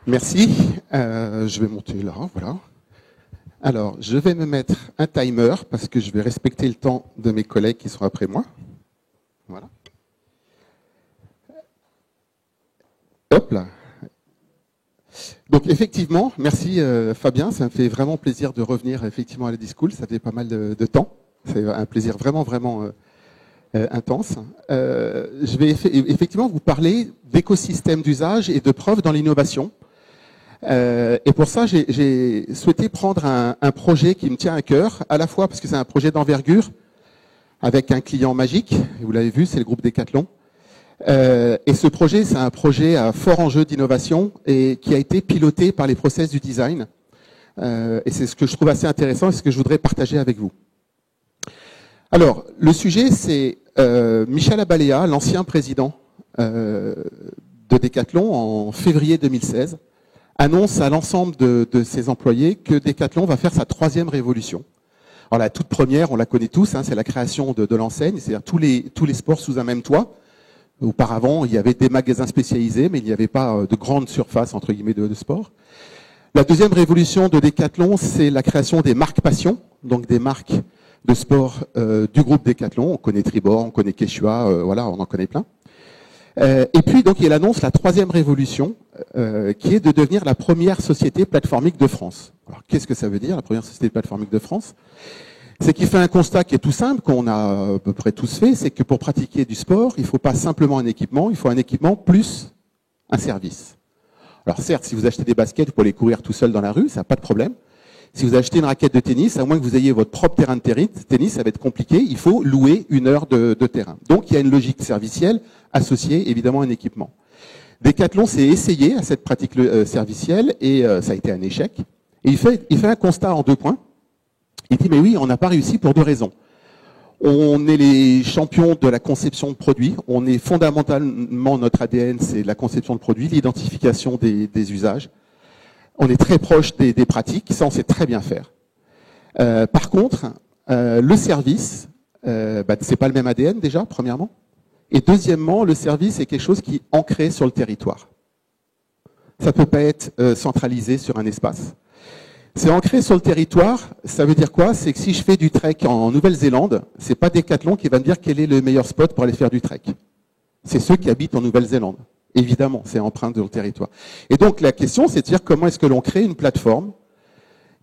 Merci. Je vais monter là, voilà. Alors, je vais me mettre un timer parce que je vais respecter le temps de mes collègues qui sont après moi. Voilà. Hop là. Donc effectivement, merci Fabien, ça me fait vraiment plaisir de revenir effectivement à la School. Ça fait pas mal de temps. C'est un plaisir vraiment intense. Je vais effectivement vous parler d'écosystème d'usage et de preuves dans l'innovation. Et pour ça, j'ai souhaité prendre un projet qui me tient à cœur, à la fois parce que c'est un projet d'envergure avec un client magique, vous l'avez vu, c'est le groupe Decathlon. Et ce projet, c'est un projet à fort enjeu d'innovation et qui a été piloté par les process du design. Et c'est ce que je trouve assez intéressant et ce que je voudrais partager avec vous. Alors, le sujet, c'est Michel Abalea, l'ancien président de Decathlon, en février 2016, annonce à l'ensemble de ses employés que Decathlon va faire sa 3e révolution. Alors la toute première, on la connaît tous, hein, c'est la création de l'enseigne, c'est-à-dire tous les sports sous un même toit. Auparavant, il y avait des magasins spécialisés, mais il n'y avait pas de grande surface entre guillemets de sport. La 2e révolution de Decathlon, c'est la création des marques passion, donc des marques de sport du groupe Decathlon. On connaît Tribord, on connaît Quechua, voilà, on en connaît plein. Et puis donc il annonce la 3e révolution, qui est de devenir la première société plateformique de France. Alors qu'est-ce que ça veut dire, la première société plateformique de France? C'est qu'il fait un constat qui est tout simple, qu'on a à peu près tous fait, c'est que pour pratiquer du sport, il ne faut pas simplement un équipement, il faut un équipement plus un service. Alors certes, si vous achetez des baskets, vous pouvez aller courir tout seul dans la rue, ça n'a pas de problème. Si vous achetez une raquette de tennis, à moins que vous ayez votre propre terrain de tennis, ça va être compliqué, il faut louer 1 heure de terrain. Donc il y a une logique servicielle associée évidemment à un équipement. Decathlon s'est essayé à cette pratique servicielle et ça a été un échec. Et il fait un constat en 2 points. Il dit mais oui, on n'a pas réussi pour 2 raisons. On est les champions de la conception de produits. On est fondamentalement, notre ADN, c'est la conception de produits, l'identification des usages. On est très proche des pratiques, ça on sait très bien faire. Par contre, le service, c'est pas le même ADN déjà, premièrement. Et deuxièmement, le service est quelque chose qui est ancré sur le territoire. Ça peut pas être centralisé sur un espace. C'est ancré sur le territoire, ça veut dire quoi? C'est que si je fais du trek en Nouvelle-Zélande, c'est pas Decathlon qui va me dire quel est le meilleur spot pour aller faire du trek. C'est ceux qui habitent en Nouvelle-Zélande. Évidemment, c'est empreinte sur le territoire. Et donc la question, c'est de dire comment est-ce que l'on crée une plateforme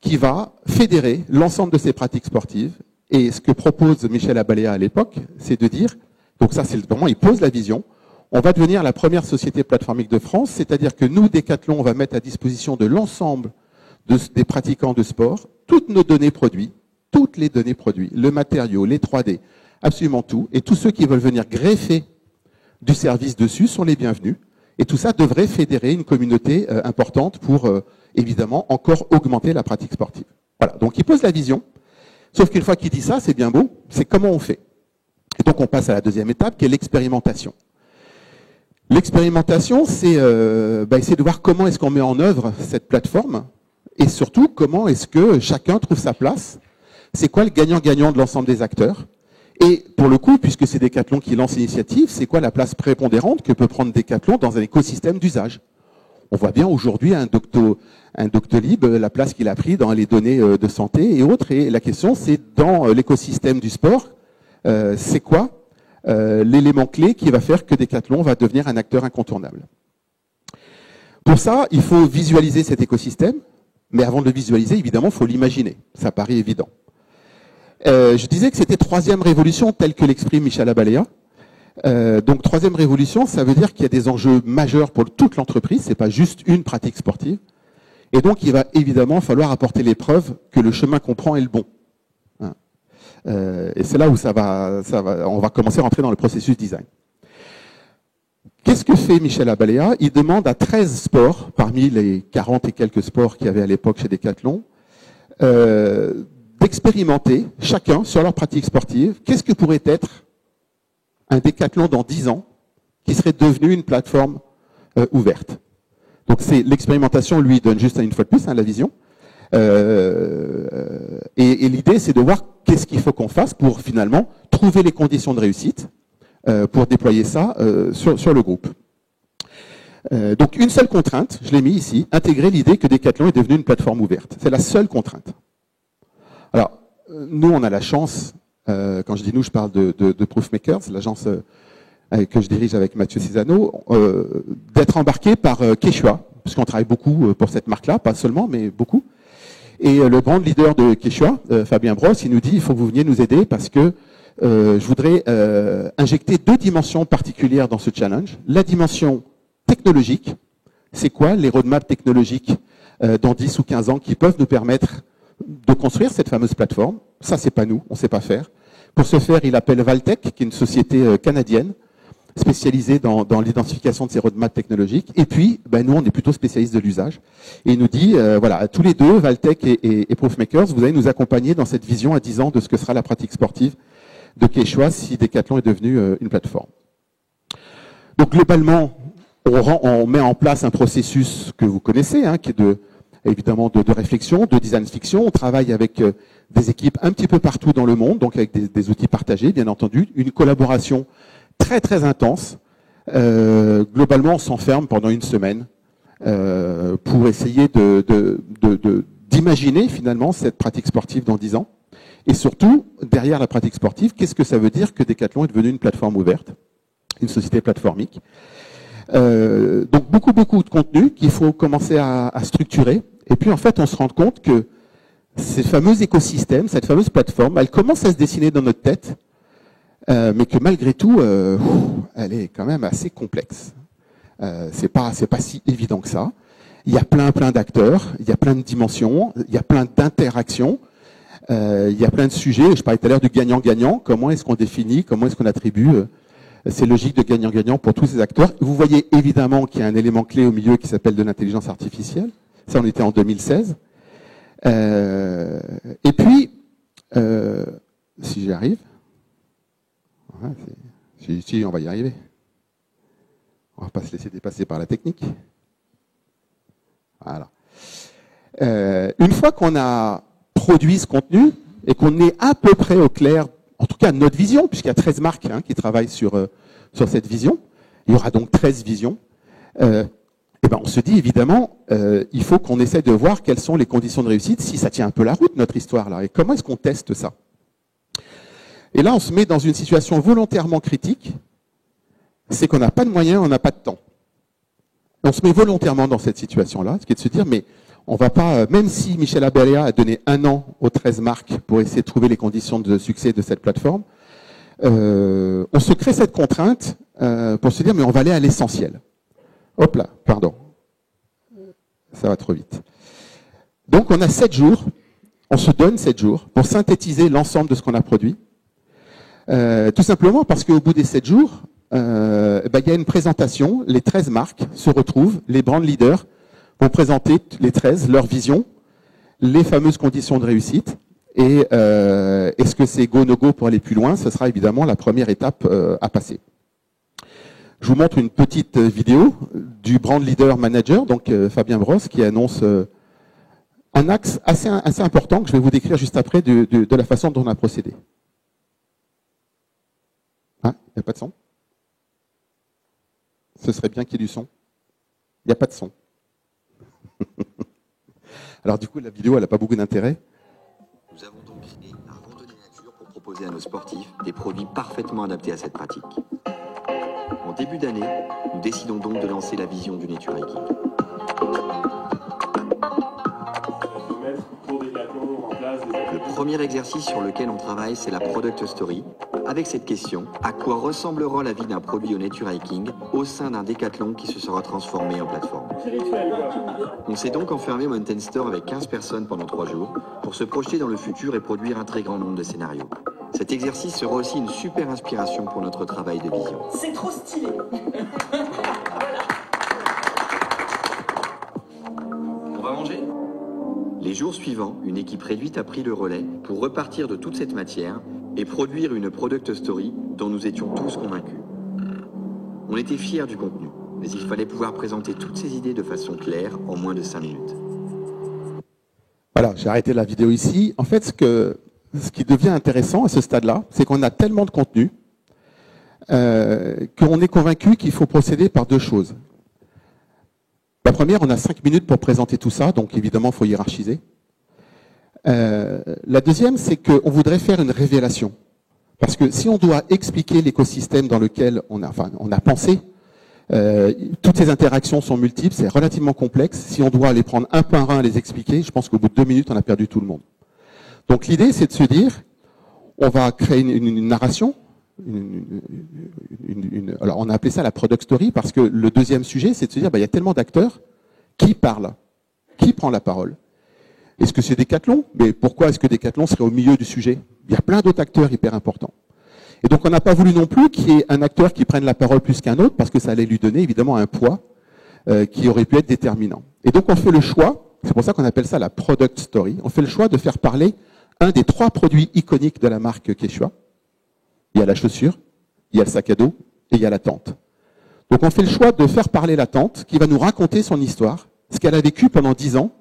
qui va fédérer l'ensemble de ces pratiques sportives. Et ce que propose Michel Abalea à l'époque, c'est de dire, donc ça c'est vraiment, il pose la vision, on va devenir la première société plateformique de France, c'est-à-dire que nous, Decathlon, on va mettre à disposition de l'ensemble des pratiquants de sport toutes nos données produits, toutes les données produits, le matériau, les 3D, absolument tout, et tous ceux qui veulent venir greffer du service dessus sont les bienvenus. Et tout ça devrait fédérer une communauté importante pour, évidemment, encore augmenter la pratique sportive. Voilà, donc il pose la vision, sauf qu'une fois qu'il dit ça, c'est bien beau, c'est comment on fait. Et donc on passe à la 2e étape, qui est l'expérimentation. L'expérimentation, c'est essayer de voir comment est-ce qu'on met en œuvre cette plateforme, et surtout, comment est-ce que chacun trouve sa place. C'est quoi le gagnant-gagnant de l'ensemble des acteurs? Et pour le coup, puisque c'est Decathlon qui lance l'initiative, c'est quoi la place prépondérante que peut prendre Decathlon dans un écosystème d'usage? On voit bien aujourd'hui un Doctolib, la place qu'il a pris dans les données de santé et autres. Et la question, c'est dans l'écosystème du sport, c'est quoi l'élément clé qui va faire que Decathlon va devenir un acteur incontournable? Pour ça, il faut visualiser cet écosystème. Mais avant de le visualiser, évidemment, il faut l'imaginer. Ça paraît évident. Je disais que c'était 3e révolution telle que l'exprime Michel Abalea. Donc 3e révolution, ça veut dire qu'il y a des enjeux majeurs pour toute l'entreprise. C'est pas juste une pratique sportive. Et donc il va évidemment falloir apporter les preuves que le chemin qu'on prend est le bon. Et c'est là où on va commencer à rentrer dans le processus design. Qu'est-ce que fait Michel Abalea? Il demande à 13 sports, parmi les 40 et quelques sports qu'il y avait à l'époque chez Decathlon, d'expérimenter chacun sur leur pratique sportive. Qu'est-ce que pourrait être un Decathlon dans 10 ans qui serait devenu une plateforme ouverte? Donc c'est l'expérimentation, lui, donne juste une fois de plus la vision. Et l'idée, c'est de voir qu'est-ce qu'il faut qu'on fasse pour finalement trouver les conditions de réussite pour déployer ça sur le groupe. Donc une seule contrainte, je l'ai mis ici, intégrer l'idée que Decathlon est devenu une plateforme ouverte. C'est la seule contrainte. Alors, nous, on a la chance, quand je dis nous, je parle de Proofmakers, l'agence que je dirige avec Mathieu Cézanneau, d'être embarqué par Quechua, puisqu'on travaille beaucoup pour cette marque-là, pas seulement, mais beaucoup. Et le grand leader de Quechua, Fabien Brosse, il nous dit, il faut que vous veniez nous aider parce que je voudrais injecter 2 dimensions particulières dans ce challenge. La dimension technologique, c'est quoi les roadmaps technologiques dans 10 ou 15 ans qui peuvent nous permettre de construire cette fameuse plateforme. Ça, c'est pas nous, on sait pas faire. Pour ce faire, il appelle Valtech, qui est une société canadienne spécialisée dans l'identification de ces roadmaps technologiques. Et puis, nous, on est plutôt spécialistes de l'usage. Et il nous dit, voilà, tous les deux, Valtech et Proofmakers, vous allez nous accompagner dans cette vision à 10 ans de ce que sera la pratique sportive de Quechua si Decathlon est devenu une plateforme. Donc, globalement, on met en place un processus que vous connaissez, qui est évidemment de réflexion, de design fiction. On travaille avec des équipes un petit peu partout dans le monde, donc avec des outils partagés, bien entendu. Une collaboration très très intense. Globalement, on s'enferme pendant une semaine pour essayer d'imaginer finalement cette pratique sportive dans 10 ans. Et surtout, derrière la pratique sportive, qu'est-ce que ça veut dire que Decathlon est devenu une plateforme ouverte, une société plateformique. Donc beaucoup de contenu qu'il faut commencer à structurer. Et puis en fait, on se rend compte que ces fameux écosystèmes, cette fameuse plateforme, elle commence à se dessiner dans notre tête, mais que malgré tout, elle est quand même assez complexe. C'est pas si évident que ça. Il y a plein d'acteurs, il y a plein de dimensions, il y a plein d'interactions, il y a plein de sujets. Je parlais tout à l'heure du gagnant-gagnant. Comment est-ce qu'on définit, comment est-ce qu'on attribue ces logiques de gagnant-gagnant pour tous ces acteurs. Vous voyez évidemment qu'il y a un élément clé au milieu qui s'appelle de l'intelligence artificielle. Ça, on était en 2016. Et puis, si j'y arrive, si on va y arriver. On va pas se laisser dépasser par la technique. Voilà. Une fois qu'on a produit ce contenu et qu'on est à peu près au clair, en tout cas notre vision, puisqu'il y a 13 marques qui travaillent sur cette vision, il y aura donc 13 visions, on se dit évidemment, il faut qu'on essaie de voir quelles sont les conditions de réussite, si ça tient un peu la route, notre histoire là, et comment est-ce qu'on teste ça. Et là, on se met dans une situation volontairement critique, c'est qu'on n'a pas de moyens, on n'a pas de temps. On se met volontairement dans cette situation-là, ce qui est de se dire, mais on va pas, même si Michel Abelia a donné 1 an aux 13 marques pour essayer de trouver les conditions de succès de cette plateforme, on se crée cette contrainte pour se dire, mais on va aller à l'essentiel. Hop là, pardon. Ça va trop vite. Donc on a 7 jours, on se donne 7 jours pour synthétiser l'ensemble de ce qu'on a produit. Tout simplement parce qu'au bout des 7 jours, il y a une présentation, les 13 marques se retrouvent, les brand leaders vont présenter les 13, leur vision, les fameuses conditions de réussite, et est-ce que c'est go, no go pour aller plus loin? Ce sera évidemment la première étape à passer. Je vous montre une petite vidéo du brand leader manager, donc Fabien Brosse, qui annonce un axe assez important que je vais vous décrire juste après de la façon dont on a procédé. Ah, il n'y a pas de son? Ce serait bien qu'il y ait du son. Il n'y a pas de son. Alors du coup, la vidéo, elle n'a pas beaucoup d'intérêt. Nous avons donc créé un randonnée nature pour proposer à nos sportifs des produits parfaitement adaptés à cette pratique. En début d'année, nous décidons donc de lancer la vision du Nature Hiking. Le premier exercice sur lequel on travaille, c'est la Product Story. Avec cette question, à quoi ressemblera la vie d'un produit au Nature Hiking au sein d'un Decathlon qui se sera transformé en plateforme? On s'est donc enfermé au Mountain Store avec 15 personnes pendant 3 jours pour se projeter dans le futur et produire un très grand nombre de scénarios. Cet exercice sera aussi une super inspiration pour notre travail de vision. C'est trop stylé. On va manger? Les jours suivants, une équipe réduite a pris le relais pour repartir de toute cette matière et produire une product story dont nous étions tous convaincus. On était fiers du contenu, mais il fallait pouvoir présenter toutes ces idées de façon claire en moins de 5 minutes. Voilà, j'ai arrêté la vidéo ici. En fait, ce qui devient intéressant à ce stade-là, c'est qu'on a tellement de contenu qu'on est convaincu qu'il faut procéder par 2 choses. La première, on a 5 minutes pour présenter tout ça, donc évidemment, il faut hiérarchiser. La deuxième, c'est qu'on voudrait faire une révélation. Parce que si on doit expliquer l'écosystème dans lequel on a pensé, toutes ces interactions sont multiples, c'est relativement complexe. Si on doit les prendre un par un, les expliquer, je pense qu'au bout de 2 minutes, on a perdu tout le monde. Donc l'idée, c'est de se dire, on va créer une narration. Alors on a appelé ça la product story parce que le deuxième sujet, c'est de se dire, il y a tellement d'acteurs qui parlent, qui prend la parole. Est-ce que c'est Decathlon? Mais pourquoi est-ce que Decathlon serait au milieu du sujet? Il y a plein d'autres acteurs hyper importants. Et donc on n'a pas voulu non plus qu'il y ait un acteur qui prenne la parole plus qu'un autre, parce que ça allait lui donner évidemment un poids qui aurait pu être déterminant. Et donc on fait le choix, c'est pour ça qu'on appelle ça la product story, on fait le choix de faire parler un des 3 produits iconiques de la marque Quechua. Il y a la chaussure, il y a le sac à dos et il y a la tente. Donc on fait le choix de faire parler la tente, qui va nous raconter son histoire, ce qu'elle a vécu pendant 10 ans.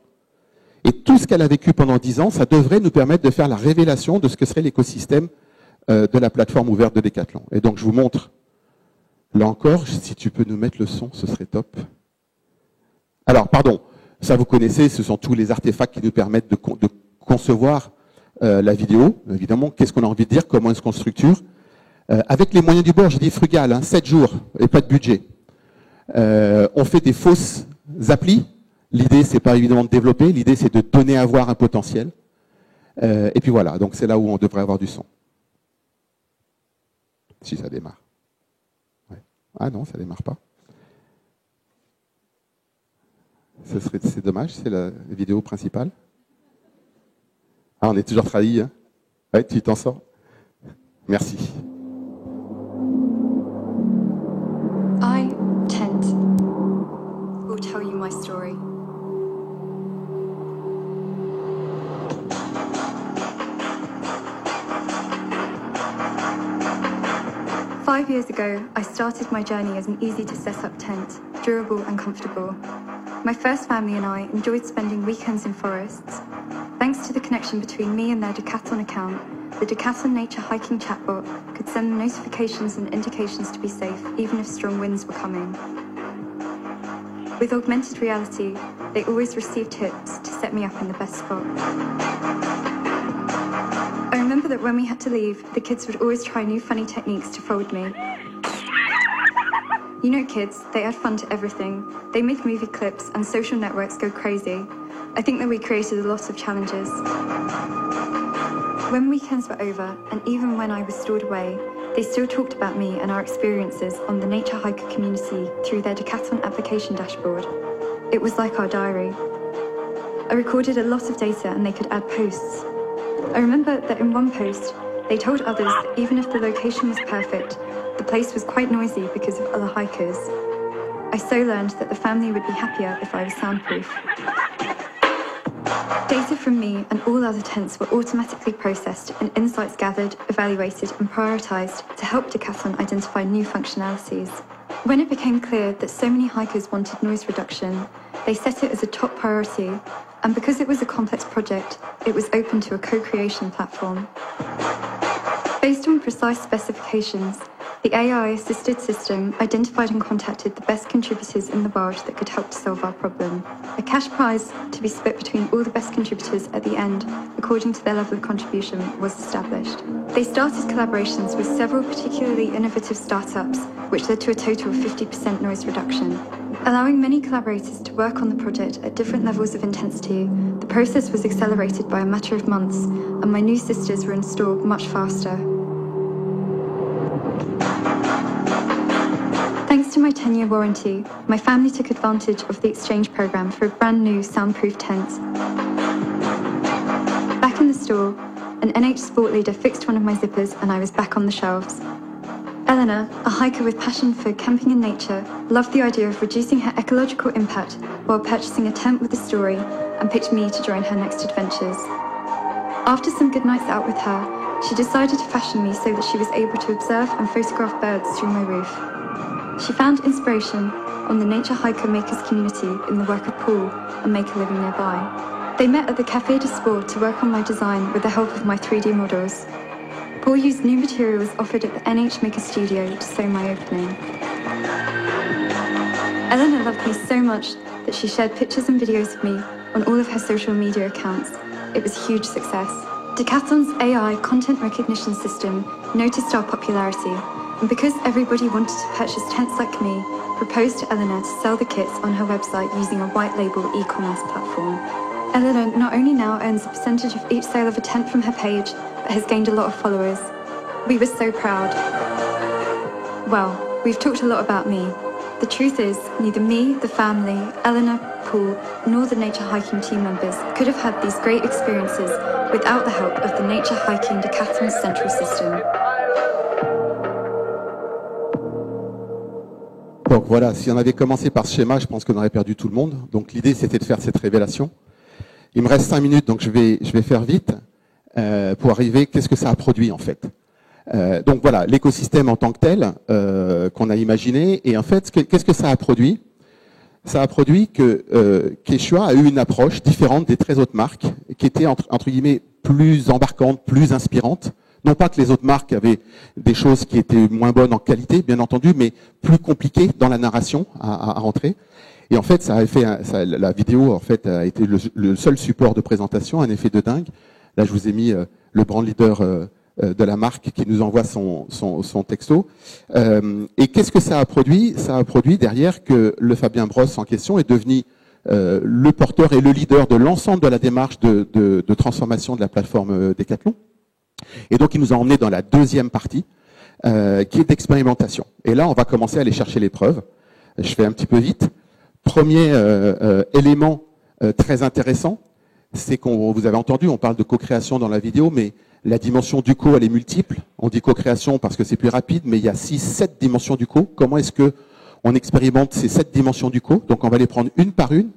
Et tout ce qu'elle a vécu pendant 10 ans, ça devrait nous permettre de faire la révélation de ce que serait l'écosystème de la plateforme ouverte de Decathlon. Et donc je vous montre, là encore, si tu peux nous mettre le son, ce serait top. Alors, pardon, ça vous connaissez, ce sont tous les artefacts qui nous permettent de concevoir la vidéo. Évidemment, qu'est-ce qu'on a envie de dire, comment est-ce qu'on structure. Avec les moyens du bord, j'ai dit frugal, 7 jours et pas de budget. On fait des fausses applis. L'idée, c'est pas évidemment de développer, l'idée, c'est de donner à voir un potentiel. Et puis voilà, donc c'est là où on devrait avoir du son. Si ça démarre. Ouais. Ah non, ça démarre pas. C'est dommage, c'est la vidéo principale. Ah, on est toujours trahi. Hein. Ouais, tu t'en sors. Merci. I, Tent, will tell you my story. Five years ago, I started my journey as an easy-to-set-up tent, durable and comfortable. My first family and I enjoyed spending weekends in forests. Thanks to the connection between me and their Decathlon account, the Decathlon Nature Hiking chatbot could send them notifications and indications to be safe, even if strong winds were coming. With augmented reality, they always received tips to set me up in the best spot. I remember that when we had to leave, the kids would always try new funny techniques to fold me. You know kids, they add fun to everything. They make movie clips and social networks go crazy. I think that we created a lot of challenges. When weekends were over, and even when I was stored away, they still talked about me and our experiences on the Nature Hiker community through their Decathlon application dashboard. It was like our diary. I recorded a lot of data and they could add posts. I remember that in one post, they told others that even if the location was perfect, the place was quite noisy because of other hikers. I so learned that the family would be happier if I was soundproof. Data from me and all other tents were automatically processed and insights gathered, evaluated and prioritised to help Decathlon identify new functionalities. When it became clear that so many hikers wanted noise reduction, they set it as a top priority, and because it was a complex project, it was open to a co-creation platform. Based on precise specifications, the AI-assisted system identified and contacted the best contributors in the world that could help to solve our problem. A cash prize to be split between all the best contributors at the end, according to their level of contribution, was established. They started collaborations with several particularly innovative startups, which led to a total of 50% noise reduction. Allowing many collaborators to work on the project at different levels of intensity, the process was accelerated by a matter of months, and my new sisters were installed much faster. Thanks to my 10-year warranty, my family took advantage of the exchange program for a brand new soundproof tent. Back in the store, an NH Sport Leader fixed one of my zippers and I was back on the shelves. Eleanor, a hiker with passion for camping and nature, loved the idea of reducing her ecological impact while purchasing a tent with a story and picked me to join her next adventures. After some good nights out with her, she decided to fashion me so that she was able to observe and photograph birds through my roof. She found inspiration on the Nature Hiker Makers community in the work of Paul, a maker living nearby. They met at the Café de Sport to work on my design with the help of my 3D models. Paul used new materials offered at the NH Maker Studio to sew my opening. Eleanor loved me so much that she shared pictures and videos of me on all of her social media accounts. It was a huge success. Decathlon's AI content recognition system noticed our popularity, and because everybody wanted to purchase tents like me, proposed to Eleanor to sell the kits on her website using a white label e-commerce platform. Eleanor not only now earns a percentage of each sale of a tent from her page, but has gained a lot of followers. We were so proud. Well, we've talked a lot about me. The truth is, neither me, the family, Eleanor, Paul, nor the nature hiking team members could have had these great experiences without the help of the Nature Hiking Decathlon Central System. Donc voilà, si on avait commencé par ce schéma, je pense qu'on aurait perdu tout le monde. Donc l'idée, c'était de faire cette révélation. Il me reste 5 minutes, donc je vais faire vite pour arriver. Qu'est-ce que ça a produit en fait? Donc voilà, l'écosystème en tant que tel qu'on a imaginé. Et en fait, qu'est-ce que ça a produit? Ça a produit que Quechua a eu une approche différente des 13 autres marques, qui était entre guillemets plus embarquante, plus inspirante. Non pas que les autres marques avaient des choses qui étaient moins bonnes en qualité, bien entendu, mais plus compliquées dans la narration à rentrer. Et en fait, ça a fait la vidéo en fait a été le seul support de présentation, un effet de dingue. Là, je vous ai mis le brand leader de la marque qui nous envoie son texto. Et qu'est-ce que ça a produit? Ça a produit derrière que le Fabien Brosse en question est devenu le porteur et le leader de l'ensemble de la démarche de transformation de la plateforme Decathlon. Et donc, il nous a emmené dans la deuxième partie, qui est d'expérimentation. Et là, on va commencer à aller chercher les preuves. Je fais un petit peu vite. Premier élément très intéressant, c'est qu'on, vous avez entendu, on parle de co-création dans la vidéo, mais la dimension du co, elle est multiple. On dit co-création parce que c'est plus rapide, mais il y a 6-7 dimensions du co. Comment est-ce que on expérimente ces 7 dimensions du co? Donc, on va les prendre une par une.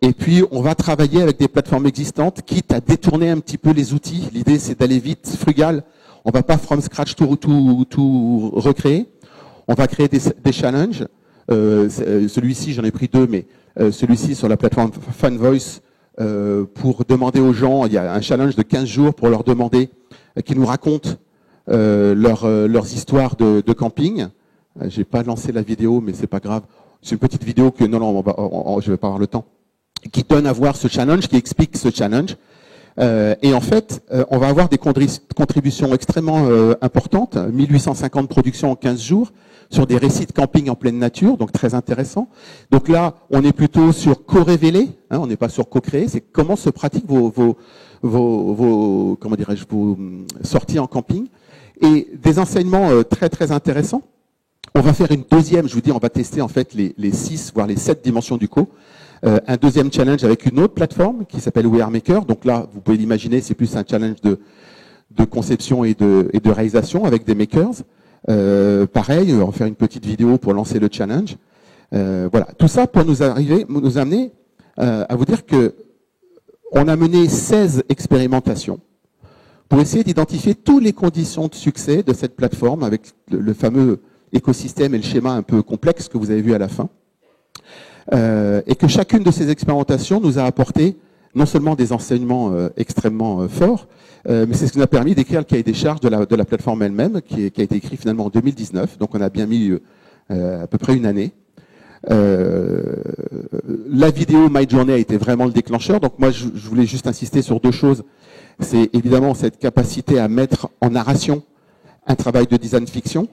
Et puis, on va travailler avec des plateformes existantes, quitte à détourner un petit peu les outils. L'idée, c'est d'aller vite, frugal. On va pas from scratch tout recréer. On va créer des challenges. Celui-ci, j'en ai pris 2, mais celui-ci sur la plateforme FunVoice, pour demander aux gens, il y a un challenge de 15 jours pour leur demander qu'ils nous racontent leurs histoires de camping. J'ai pas lancé la vidéo, mais c'est pas grave. C'est une petite vidéo que je vais pas avoir le temps, qui donne à voir ce challenge, qui explique ce challenge. Et en fait, on va avoir des contributions extrêmement importantes, 1850 productions en 15 jours, sur des récits de camping en pleine nature, donc très intéressant. Donc là, on est plutôt sur co-révéler, on n'est pas sur co-créer, c'est comment se pratiquent vos comment dirais-je, vos sorties en camping. Et des enseignements très très intéressants. On va faire une deuxième, je vous dis, on va tester en fait les 6, voire les 7 dimensions du co. Un deuxième challenge avec une autre plateforme qui s'appelle We Are Maker. Donc là, vous pouvez l'imaginer, c'est plus un challenge de conception et de réalisation avec des makers. Pareil, on va faire une petite vidéo pour lancer le challenge. Voilà, tout ça pour nous amener à vous dire que on a mené 16 expérimentations pour essayer d'identifier toutes les conditions de succès de cette plateforme avec le fameux écosystème et le schéma un peu complexe que vous avez vu à la fin. Et que chacune de ces expérimentations nous a apporté non seulement des enseignements extrêmement forts, mais c'est ce qui nous a permis d'écrire le cahier des charges de la plateforme elle-même, qui a été écrit finalement en 2019, donc on a bien mis à peu près une année. La vidéo My Journey a été vraiment le déclencheur, donc moi je voulais juste insister sur 2 choses. C'est évidemment cette capacité à mettre en narration un travail de design fiction,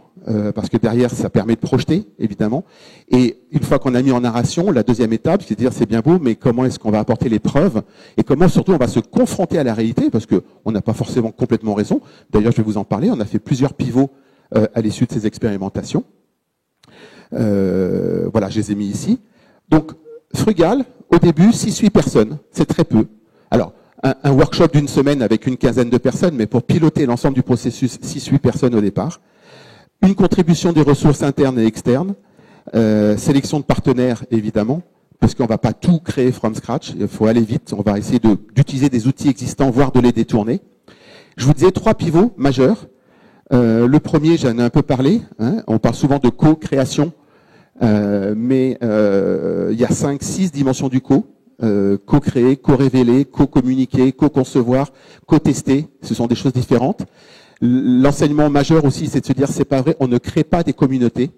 parce que derrière, ça permet de projeter, évidemment. Et une fois qu'on a mis en narration, la deuxième étape, c'est de dire c'est bien beau, mais comment est-ce qu'on va apporter les preuves? Et comment surtout on va se confronter à la réalité, parce qu'on n'a pas forcément complètement raison. D'ailleurs, je vais vous en parler. On a fait plusieurs pivots à l'issue de ces expérimentations. Voilà, je les ai mis ici. Donc, frugal, au début, 6-8 personnes. C'est très peu. Alors, un workshop d'une semaine avec une quinzaine de personnes, mais pour piloter l'ensemble du processus, 6-8 personnes au départ. Une contribution des ressources internes et externes, sélection de partenaires évidemment, parce qu'on ne va pas tout créer from scratch, il faut aller vite, on va essayer d'utiliser des outils existants, voire de les détourner. Je vous disais 3 pivots majeurs. Le premier, j'en ai un peu parlé, on parle souvent de co-création, mais il y a 5-6 dimensions du co. Co-créer, co-révéler, co-communiquer, co-concevoir, co-tester, ce sont des choses différentes. L'enseignement majeur aussi, c'est de se dire, c'est pas vrai, on ne crée pas des communautés,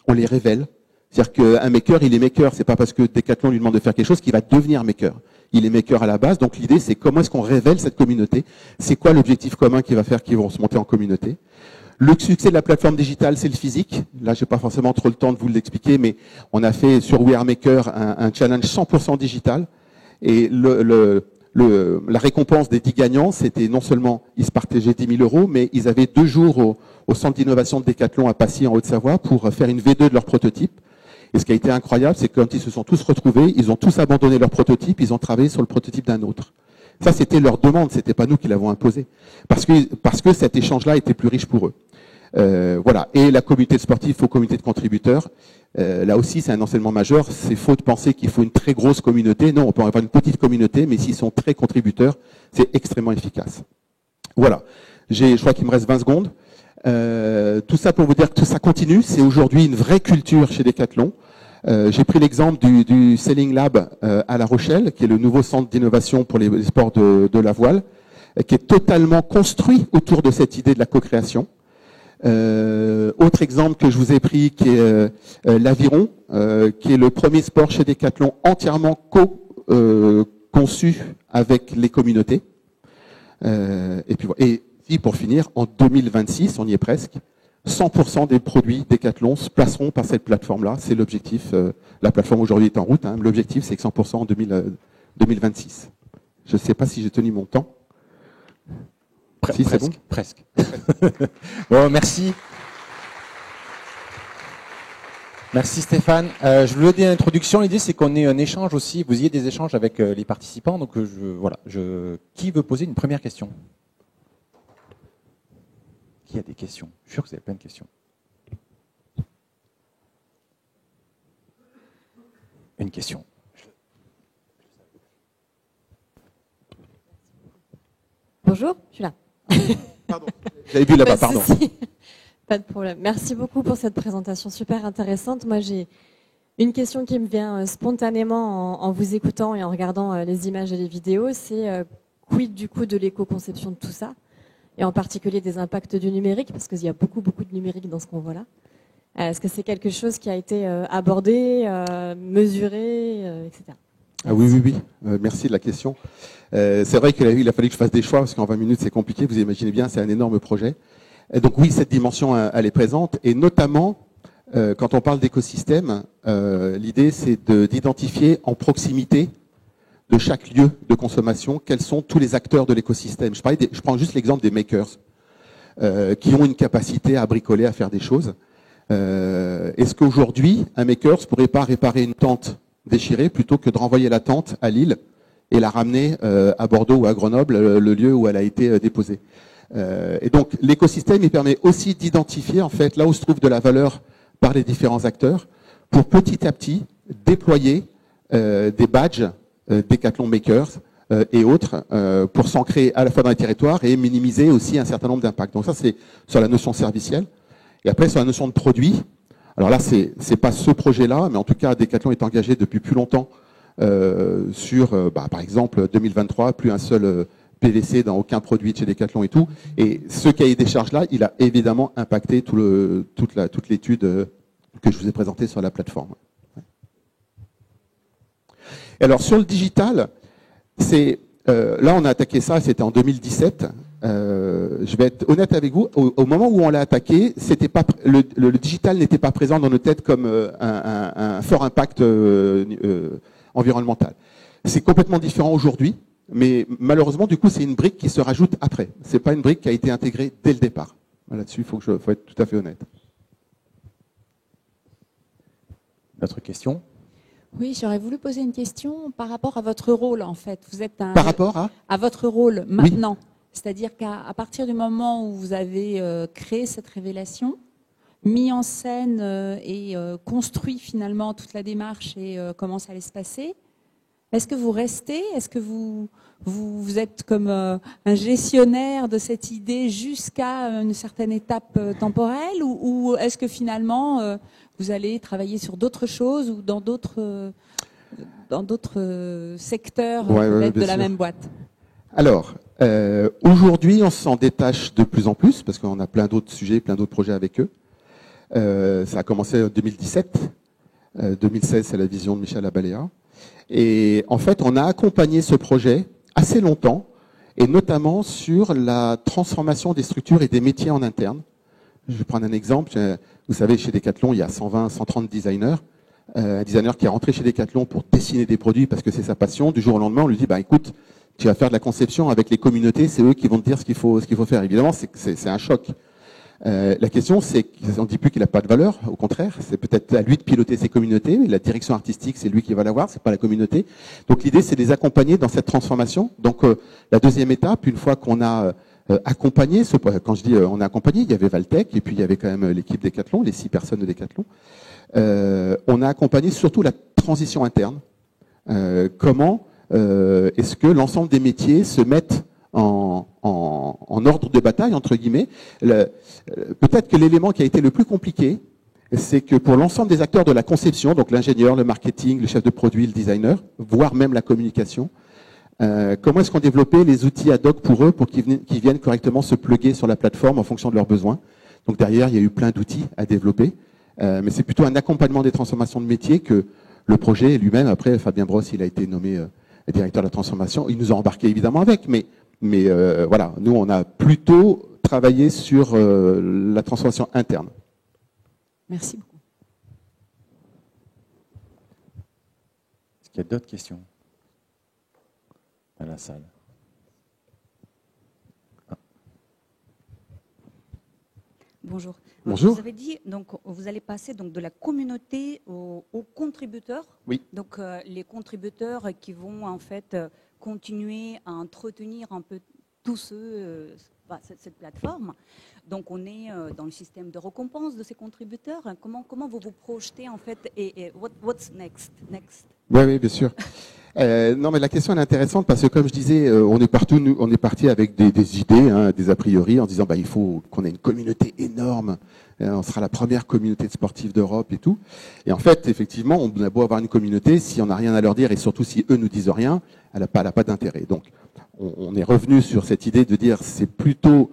on les révèle. C'est-à-dire qu'un maker, il est maker. C'est pas parce que Decathlon lui demande de faire quelque chose qu'il va devenir maker. Il est maker à la base. Donc l'idée, c'est comment est-ce qu'on révèle cette communauté. C'est quoi l'objectif commun qui va faire qu'ils vont se monter en communauté. Le succès de la plateforme digitale, c'est le physique. Là, j'ai pas forcément trop le temps de vous l'expliquer, mais on a fait sur We Are Maker un challenge 100% digital. Et la récompense des 10 gagnants, c'était non seulement ils se partageaient 10 000 euros, mais ils avaient 2 jours au centre d'innovation de Decathlon à Passy, en Haute-Savoie, pour faire une V2 de leur prototype. Et ce qui a été incroyable, c'est que quand ils se sont tous retrouvés, ils ont tous abandonné leur prototype, ils ont travaillé sur le prototype d'un autre. Ça, c'était leur demande, c'était pas nous qui l'avons imposé. Parce que cet échange-là était plus riche pour eux. Voilà. Et la communauté de sportifs aux communautés de contributeurs, là aussi, c'est un enseignement majeur. C'est faux de penser qu'il faut une très grosse communauté. Non, on peut avoir une petite communauté, mais s'ils sont très contributeurs, c'est extrêmement efficace. Voilà. Je crois qu'il me reste 20 secondes. Tout ça pour vous dire que tout ça continue. C'est aujourd'hui une vraie culture chez Decathlon. J'ai pris l'exemple du Sailing Lab à La Rochelle, qui est le nouveau centre d'innovation pour les sports de la voile, qui est totalement construit autour de cette idée de la co-création. Autre exemple que je vous ai pris, qui est l'aviron, qui est le premier sport chez Decathlon entièrement conçu avec les communautés. Et pour finir, en 2026, on y est presque, 100% des produits Decathlon se placeront par cette plateforme-là. C'est l'objectif. La plateforme aujourd'hui est en route. Hein. L'objectif, c'est que 100% en 2026. Je ne sais pas si j'ai tenu mon temps. Si, c'est bon. Presque. Bon, merci. Merci Stéphane. Je voulais dire l'introduction. L'idée, c'est qu'on ait un échange aussi. Vous ayez des échanges avec les participants. Donc, qui veut poser une première question ? Qui a des questions ? Je suis sûr que vous avez plein de questions. Une question. Bonjour, je suis là. Pardon. J'avais vu là-bas, pardon. Pas de problème. Merci beaucoup pour cette présentation super intéressante. Moi, j'ai une question qui me vient spontanément en vous écoutant et en regardant les images et les vidéos. C'est quid du coup de l'éco-conception de tout ça ? Et en particulier des impacts du numérique, parce qu'il y a beaucoup de numérique dans ce qu'on voit là. Est-ce que c'est quelque chose qui a été abordé, mesuré, etc. Ah oui. Merci de la question. C'est vrai qu'il a fallu que je fasse des choix, parce qu'en 20 minutes, c'est compliqué. Vous imaginez bien, c'est un énorme projet. Et donc oui, cette dimension, elle est présente. Et notamment, quand on parle d'écosystème, l'idée, c'est d'identifier en proximité de chaque lieu de consommation, quels sont tous les acteurs de l'écosystème. Je prends juste l'exemple des makers, qui ont une capacité à bricoler, à faire des choses. Est-ce qu'aujourd'hui, un maker ne pourrait pas réparer une tente déchirée plutôt que de renvoyer la tente à Lille et la ramener à Bordeaux ou à Grenoble, le lieu où elle a été déposée. Et donc, l'écosystème, il permet aussi d'identifier, en fait, là où se trouve de la valeur par les différents acteurs, pour petit à petit déployer des badges Decathlon Makers et autres pour s'ancrer à la fois dans les territoires et minimiser aussi un certain nombre d'impacts. Donc ça, c'est sur la notion servicielle. Et après, sur la notion de produit, alors là, c'est pas ce projet-là, mais en tout cas, Decathlon est engagé depuis plus longtemps sur, par exemple, 2023, plus un seul PVC dans aucun produit de chez Decathlon et tout. Et ce cahier des charges-là, il a évidemment impacté toute l'étude que je vous ai présentée sur la plateforme. Alors sur le digital, là on a attaqué ça, c'était en 2017. Je vais être honnête avec vous, au moment où on l'a attaqué, le digital n'était pas présent dans nos têtes comme un fort impact environnemental. C'est complètement différent aujourd'hui, mais malheureusement du coup c'est une brique qui se rajoute après. C'est pas une brique qui a été intégrée dès le départ. Là-dessus, il faut être tout à fait honnête. Notre question ? Oui, j'aurais voulu poser une question par rapport à votre rôle, en fait. Vous êtes par rapport à votre rôle maintenant. Oui. C'est-à-dire qu'à partir du moment où vous avez créé cette révélation, mis en scène et construit finalement toute la démarche et comment ça allait se passer, est-ce que vous restez ? Est-ce que vous êtes comme un gestionnaire de cette idée jusqu'à une certaine étape temporelle ou est-ce que finalement vous allez travailler sur d'autres choses ou dans d'autres secteurs de la même boîte ? Alors, aujourd'hui, on s'en détache de plus en plus parce qu'on a plein d'autres sujets, plein d'autres projets avec eux. Ça a commencé en 2017. 2016, c'est la vision de Michel Abalea. Et en fait, on a accompagné ce projet assez longtemps, et notamment sur la transformation des structures et des métiers en interne. Je vais prendre un exemple. Vous savez, chez Decathlon, il y a 120, 130 designers. Un designer qui est rentré chez Decathlon pour dessiner des produits parce que c'est sa passion. Du jour au lendemain, on lui dit, bah écoute, tu vas faire de la conception avec les communautés, c'est eux qui vont te dire ce qu'il faut faire. Évidemment, c'est un choc. La question, c'est qu'on ne dit plus qu'il n'a pas de valeur, au contraire, c'est peut-être à lui de piloter ses communautés, mais la direction artistique, c'est lui qui va l'avoir, c'est pas la communauté. Donc l'idée, c'est de les accompagner dans cette transformation. Donc la deuxième étape, une fois qu'on a accompagné, quand je dis on a accompagné, il y avait Valtech, et puis il y avait quand même l'équipe Decathlon, les 6 personnes de Decathlon. On a accompagné surtout la transition interne. Comment est-ce que l'ensemble des métiers se mettent en ordre de bataille, entre guillemets. Peut-être que l'élément qui a été le plus compliqué, c'est que pour l'ensemble des acteurs de la conception, donc l'ingénieur, le marketing, le chef de produit, le designer, voire même la communication, comment est-ce qu'on développait les outils ad hoc pour eux pour qu'ils viennent correctement se plugger sur la plateforme en fonction de leurs besoins. Donc derrière, il y a eu plein d'outils à développer, mais c'est plutôt un accompagnement des transformations de métier que le projet lui-même. Après, Fabien Brosse, il a été nommé directeur de la transformation. Il nous a embarqué évidemment avec, mais voilà, nous on a plutôt travaillé sur la transformation interne. Merci beaucoup. Est-ce qu'il y a d'autres questions à la salle? Bonjour. Bonjour. Vous avez dit donc vous allez passer donc de la communauté aux contributeurs. Oui. Donc les contributeurs qui vont en fait continuer à entretenir un peu tous cette plateforme. Donc on est dans le système de récompense de ces contributeurs. Comment vous vous projetez en fait et what's next? Oui, bien sûr. Non, mais la question elle est intéressante parce que comme je disais, on est parti avec des idées, des a priori, en disant il faut qu'on ait une communauté énorme. On sera la première communauté de sportifs d'Europe et tout. Et en fait, effectivement, on a beau avoir une communauté, si on n'a rien à leur dire et surtout si eux nous disent rien, elle n'a pas d'intérêt. Donc, on est revenu sur cette idée de dire c'est plutôt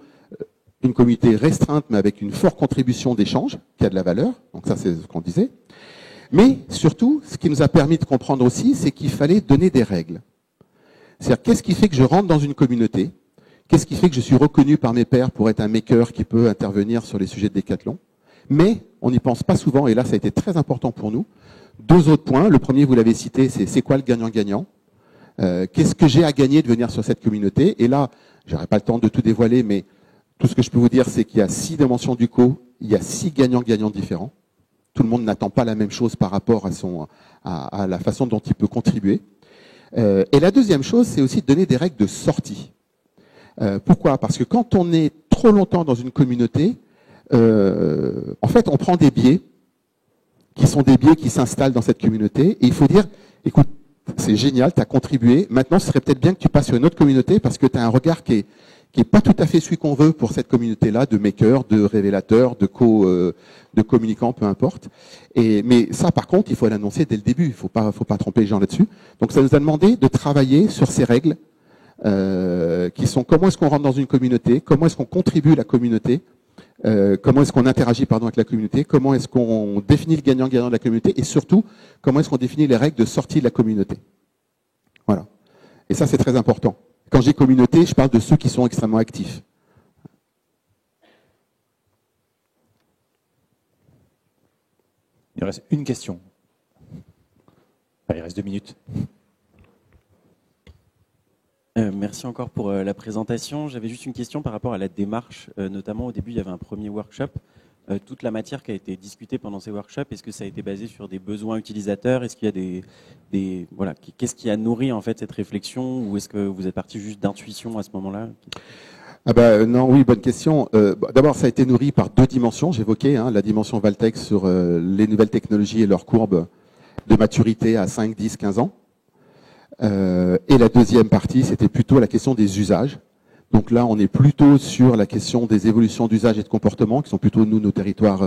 une communauté restreinte mais avec une forte contribution d'échange qui a de la valeur. Donc ça, c'est ce qu'on disait. Mais surtout, ce qui nous a permis de comprendre aussi, c'est qu'il fallait donner des règles. C'est-à-dire, qu'est-ce qui fait que je rentre dans une communauté? Qu'est-ce qui fait que je suis reconnu par mes pairs pour être un maker qui peut intervenir sur les sujets de Decathlon? Mais on n'y pense pas souvent, et là, ça a été très important pour nous. 2 autres points. Le premier, vous l'avez cité, c'est quoi le gagnant-gagnant? Qu'est-ce que j'ai à gagner de venir sur cette communauté? Et là, j'aurai pas le temps de tout dévoiler, mais tout ce que je peux vous dire, c'est qu'il y a 6 dimensions du co, il y a 6 gagnants-gagnants différents. Tout le monde n'attend pas la même chose par rapport à la façon dont il peut contribuer. Et la deuxième chose, c'est aussi de donner des règles de sortie. Pourquoi? Parce que quand on est trop longtemps dans une communauté, en fait, on prend des biais qui sont des biais qui s'installent dans cette communauté. Et il faut dire, écoute, c'est génial, tu as contribué. Maintenant, ce serait peut-être bien que tu passes sur une autre communauté parce que tu as un regard qui est pas tout à fait celui qu'on veut pour cette communauté-là, de makers, de révélateurs, de communicants, peu importe. Mais ça, par contre, il faut l'annoncer dès le début. Il faut pas tromper les gens là-dessus. Donc, ça nous a demandé de travailler sur ces règles qui sont comment est-ce qu'on rentre dans une communauté, comment est-ce qu'on contribue à la communauté, comment est-ce qu'on interagit avec la communauté, comment est-ce qu'on définit le gagnant-gagnant de la communauté, et surtout, comment est-ce qu'on définit les règles de sortie de la communauté. Voilà. Et ça, c'est très important. Quand je dis communauté, je parle de ceux qui sont extrêmement actifs. Il reste une question. Enfin, il reste 2 minutes. Merci encore pour la présentation. J'avais juste une question par rapport à la démarche. Notamment, au début, il y avait un premier workshop. Toute la matière qui a été discutée pendant ces workshops, est-ce que ça a été basé sur des besoins utilisateurs? Est-ce qu'il y a voilà, qu'est-ce qui a nourri en fait cette réflexion, ou est-ce que vous êtes parti juste d'intuition à ce moment-là? Non, oui, bonne question. D'abord, ça a été nourri par 2 dimensions. J'évoquais la dimension Valtech sur les nouvelles technologies et leurs courbes de maturité à 5, 10, 15 ans. Et la deuxième partie, c'était plutôt la question des usages. Donc là, on est plutôt sur la question des évolutions d'usage et de comportement, qui sont plutôt, nous, nos territoires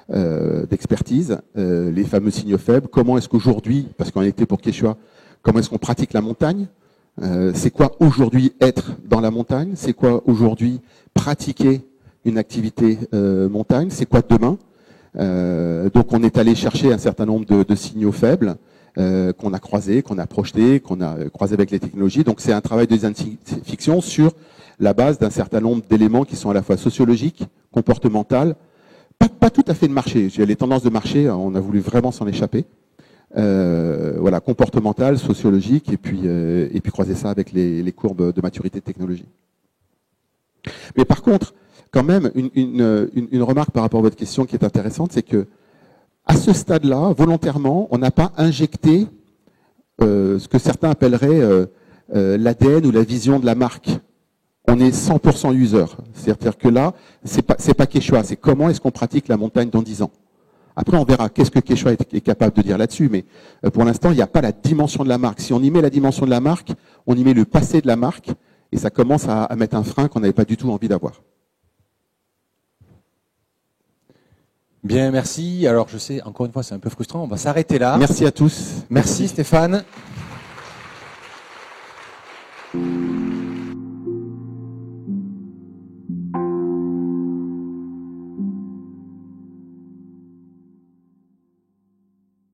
d'expertise, les fameux signaux faibles. Comment est-ce qu'aujourd'hui, parce qu'on était pour Quechua, comment est-ce qu'on pratique la montagne? C'est quoi aujourd'hui être dans la montagne? C'est quoi aujourd'hui pratiquer une activité montagne? C'est quoi demain? Donc on est allé chercher un certain nombre de signaux faibles qu'on a croisés, qu'on a projetés, qu'on a croisés avec les technologies. Donc c'est un travail de design fiction sur la base d'un certain nombre d'éléments qui sont à la fois sociologiques, comportementaux, pas tout à fait de marché. Les tendances de marché, on a voulu vraiment s'en échapper. Voilà, comportemental, sociologique, et puis croiser ça avec les courbes de maturité de technologie. Mais par contre, quand même, une remarque par rapport à votre question qui est intéressante, c'est que à ce stade-là, volontairement, on n'a pas injecté ce que certains appelleraient l'ADN ou la vision de la marque. On est 100% user. C'est-à-dire que là, c'est pas Quechua, c'est comment est-ce qu'on pratique la montagne dans 10 ans. Après, on verra qu'est-ce que Quechua est capable de dire là-dessus, mais pour l'instant, il n'y a pas la dimension de la marque. Si on y met la dimension de la marque, on y met le passé de la marque, et ça commence à mettre un frein qu'on n'avait pas du tout envie d'avoir. Bien, merci. Alors, je sais, encore une fois, c'est un peu frustrant. On va s'arrêter là. Merci à tous. Merci Stéphane.